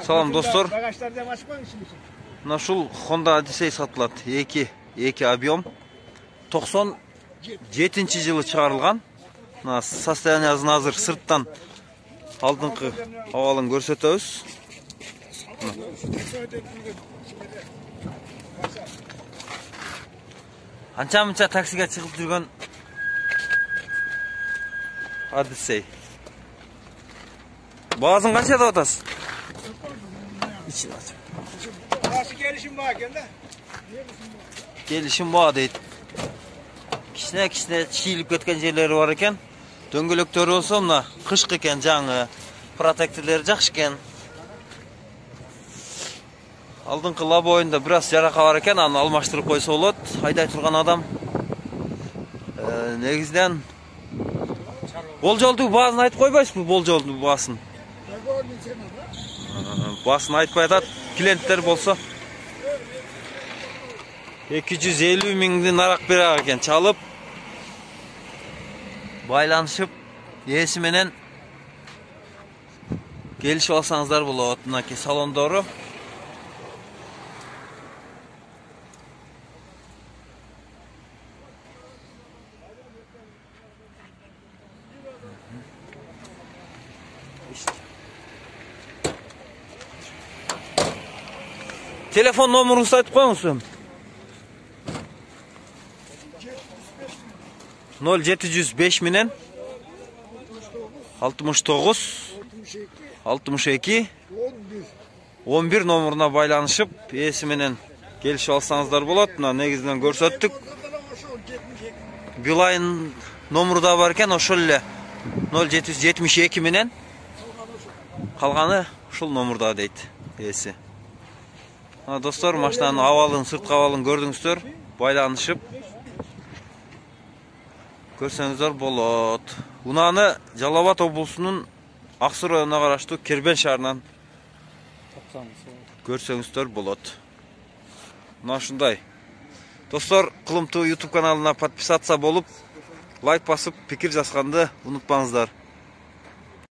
Салам достор. Багаждарды ачып коюңуз ичиничи. Мына ушул Honda Odyssey сатылат. 2 объем. 97-жылы чыгарылган. Мына состояниясын азыр сырттан алдыңкы абалын көрсөтөбүз. Анча-мынча таксиге чыгып жүргөн Odyssey. Баазын канча деп атасыз? Karşı gelişim var gende. Gelişim var deyt. Kişine çiğilip ketken yerleri var eken. Döngülöktörü olsa mına kışk eken жаңы. Protektorleri жақшы eken. Алдыңкы лаб ойында biraz жарака бар eken, аны алмаштырып койсо болот. Айдай турган адам. Негизден болжолдуу баазын айтып койбойсузбу, болжолдуу баасын? Басын айтпай атат, клиенттер болса 250 миңден арақ берер екен, чалып байланышып ээси менен келишип алсаңыздар болот. Мынакей салондору. Telefon numarasını айтып коюңуз. 0705 менен 69 62 11 номуруна байланышып, ээси менен келишип алсаңыздар болот. Мына негизинен көрсөттүк. Билайн номуру да бар экен, ошол эле 0772 менен калганы ушул номурда дейт ээси. Достор, машинанын абалын, сырткы абалын көрдүңүздөр, байланышып көрсөңүздөр болот. Унааны Жалал Абад облусунун Ак Суу районуна караштуу Кербен шаарынан көрсөңүздөр болот. Мына ушундай. Достор, Кылымтуу YouTube каналына подписаться болуп, лайк басып, пикир жазганды унутпаңыздар.